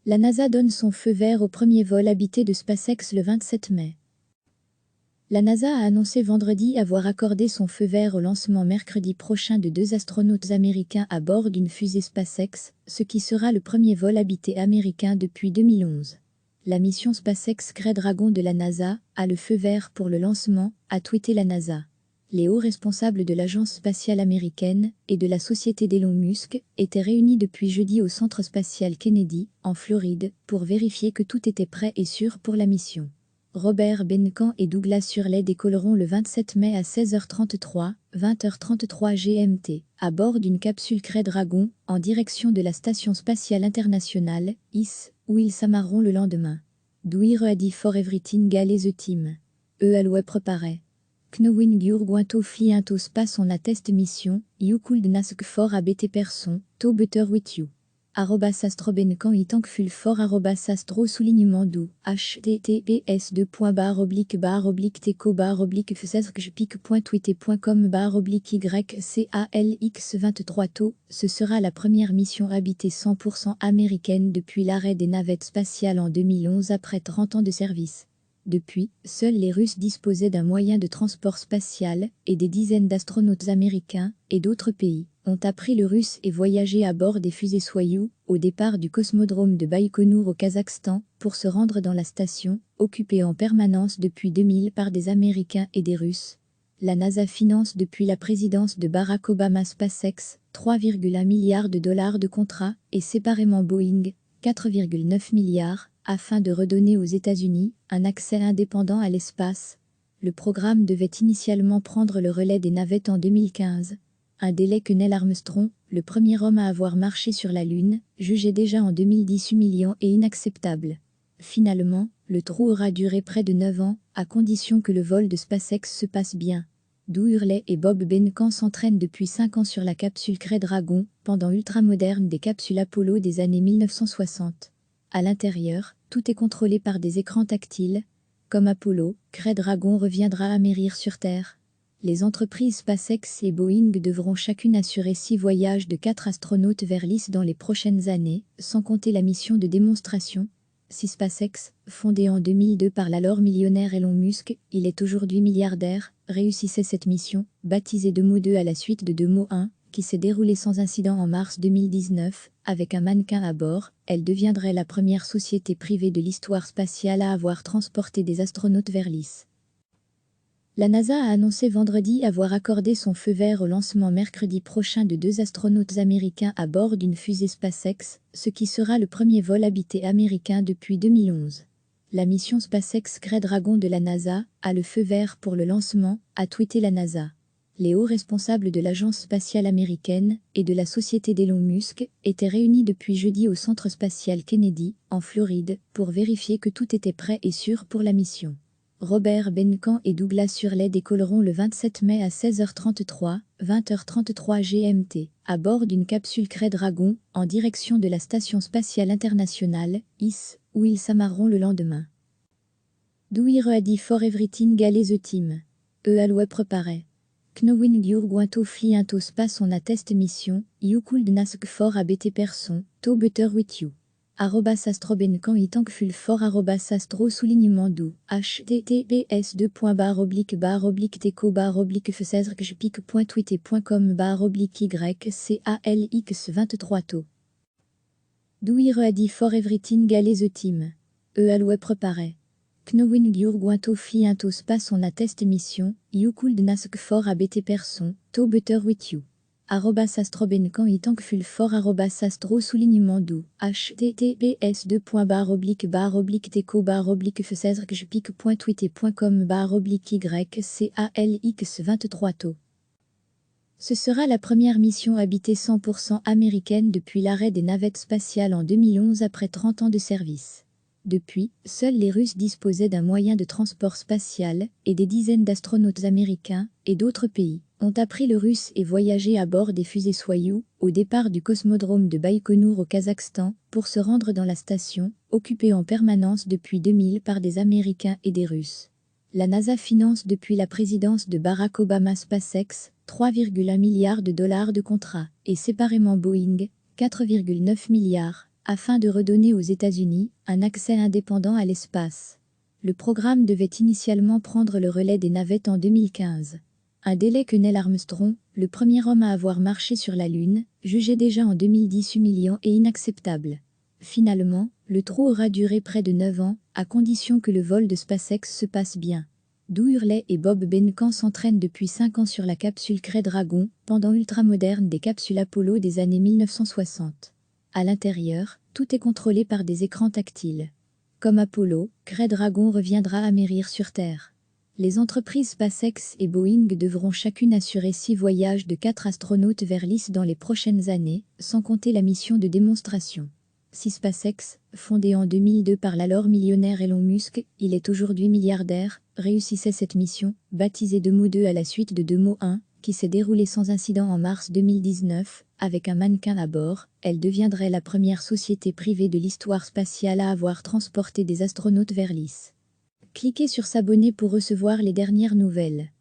La NASA donne son feu vert au premier vol habité de SpaceX le 27 mai. La NASA a annoncé vendredi avoir accordé son feu vert au lancement mercredi prochain de 2 astronautes américains à bord d'une fusée SpaceX, ce qui sera le premier vol habité américain depuis 2011. La mission SpaceX Crew Dragon de la NASA a le feu vert pour le lancement, a tweeté la NASA. Les hauts responsables de l'agence spatiale américaine et de la société d'Elon Musk étaient réunis depuis jeudi au centre spatial Kennedy, en Floride, pour vérifier que tout était prêt et sûr pour la mission. Robert Behnken et Douglas Hurley décolleront le 27 mai à 16h33, 20h33 GMT, à bord d'une capsule Crew Dragon, en direction de la Station spatiale internationale, IS, où ils s'amarreront le lendemain. Douir ready for everything gale the team. Alwe préparé. Knowing your guinto fly into space on a test mission, you could ask for a better person, to better with you. @astrobenkan itankful for @astro soulignement dou https://teco/teco/fsesrkjpic.twitter.com /YCALX23 to. Ce sera la première mission habitée 100% américaine depuis l'arrêt des navettes spatiales en 2011 après 30 ans de service. Depuis, seuls les Russes disposaient d'un moyen de transport spatial, et des dizaines d'astronautes américains et d'autres pays ont appris le russe et voyagé à bord des fusées Soyouz, au départ du cosmodrome de Baïkonour au Kazakhstan, pour se rendre dans la station, occupée en permanence depuis 2000 par des Américains et des Russes. La NASA finance depuis la présidence de Barack Obama SpaceX, 3,1 milliards de dollars de contrats, et séparément Boeing, 4,9 milliards, afin de redonner aux États-Unis un accès indépendant à l'espace. Le programme devait initialement prendre le relais des navettes en 2015. Un délai que Neil Armstrong, le premier homme à avoir marché sur la Lune, jugeait déjà en 2010 humiliant et inacceptable. Finalement, le trou aura duré près de 9 ans, à condition que le vol de SpaceX se passe bien. Doug Hurley et Bob Behnken s'entraînent depuis 5 ans sur la capsule Crew Dragon, pendant ultramoderne des capsules Apollo des années 1960. À l'intérieur, tout est contrôlé par des écrans tactiles. Comme Apollo, Crew Dragon reviendra amérir sur Terre. Les entreprises SpaceX et Boeing devront chacune assurer 6 voyages de 4 astronautes vers l'ISS dans les prochaines années, sans compter la mission de démonstration. Si SpaceX, fondée en 2002 par l'alors millionnaire Elon Musk, il est aujourd'hui milliardaire, réussissait cette mission, baptisée Demo 2 à la suite de Demo 1, qui s'est déroulée sans incident en mars 2019, avec un mannequin à bord, elle deviendrait la première société privée de l'histoire spatiale à avoir transporté des astronautes vers l'ISS. La NASA a annoncé vendredi avoir accordé son feu vert au lancement mercredi prochain de 2 astronautes américains à bord d'une fusée SpaceX, ce qui sera le premier vol habité américain depuis 2011. La mission SpaceX Crew Dragon de la NASA a le feu vert pour le lancement, a tweeté la NASA. Les hauts responsables de l'agence spatiale américaine et de la société d'Elon Musk étaient réunis depuis jeudi au centre spatial Kennedy, en Floride, pour vérifier que tout était prêt et sûr pour la mission. Robert Behnken et Douglas Hurley décolleront le 27 mai à 16h33, 20h33 GMT, à bord d'une capsule Crew Dragon, en direction de la Station spatiale internationale, ISS, où ils s'amarreront le lendemain. Douir ready for everything gale the team. Alwe préparé. Knowing your guinto fly into space on a test mission, you could ask for a better person, to better with you. @astrobenkan itankful for @astro soulignement dou https://teco/teco/fsesrkjpic.twitter.com /YCALX23 to. Douir ready for everything gale the team. Alwe préparé. Knowing your guinto fly into space on a test mission, you could ask for a better person, to better with you. @astrobenkan itankful for @astro soulignement dou https://teco/teco/fsesrkjpic.twitter.com /YCALX23 to. Ce sera la première mission habitée 100% américaine depuis l'arrêt des navettes spatiales en 2011 après 30 ans de service. Depuis, seuls les Russes disposaient d'un moyen de transport spatial, et des dizaines d'astronautes américains et d'autres pays ont appris le russe et voyagé à bord des fusées Soyouz, au départ du cosmodrome de Baïkonour au Kazakhstan, pour se rendre dans la station, occupée en permanence depuis 2000 par des Américains et des Russes. La NASA finance depuis la présidence de Barack Obama SpaceX, 3,1 milliards de dollars de contrats, et séparément Boeing, 4,9 milliards, afin de redonner aux États-Unis un accès indépendant à l'espace. Le programme devait initialement prendre le relais des navettes en 2015. Un délai que Neil Armstrong, le premier homme à avoir marché sur la Lune, jugeait déjà en 2010 humiliant et inacceptable. Finalement, le trou aura duré près de 9 ans, à condition que le vol de SpaceX se passe bien. Doug Hurley et Bob Behnken s'entraînent depuis 5 ans sur la capsule Crew Dragon, pendant ultramoderne des capsules Apollo des années 1960. À l'intérieur, tout est contrôlé par des écrans tactiles. Comme Apollo, Crew Dragon reviendra amérir sur Terre. Les entreprises SpaceX et Boeing devront chacune assurer 6 voyages de 4 astronautes vers l'ISS dans les prochaines années, sans compter la mission de démonstration. Si SpaceX, fondé en 2002 par l'alors millionnaire Elon Musk, il est aujourd'hui milliardaire, réussissait cette mission, baptisée Demo 2 à la suite de Demo 1, qui s'est déroulée sans incident en mars 2019, avec un mannequin à bord, elle deviendrait la première société privée de l'histoire spatiale à avoir transporté des astronautes vers l'ISS. Cliquez sur s'abonner pour recevoir les dernières nouvelles.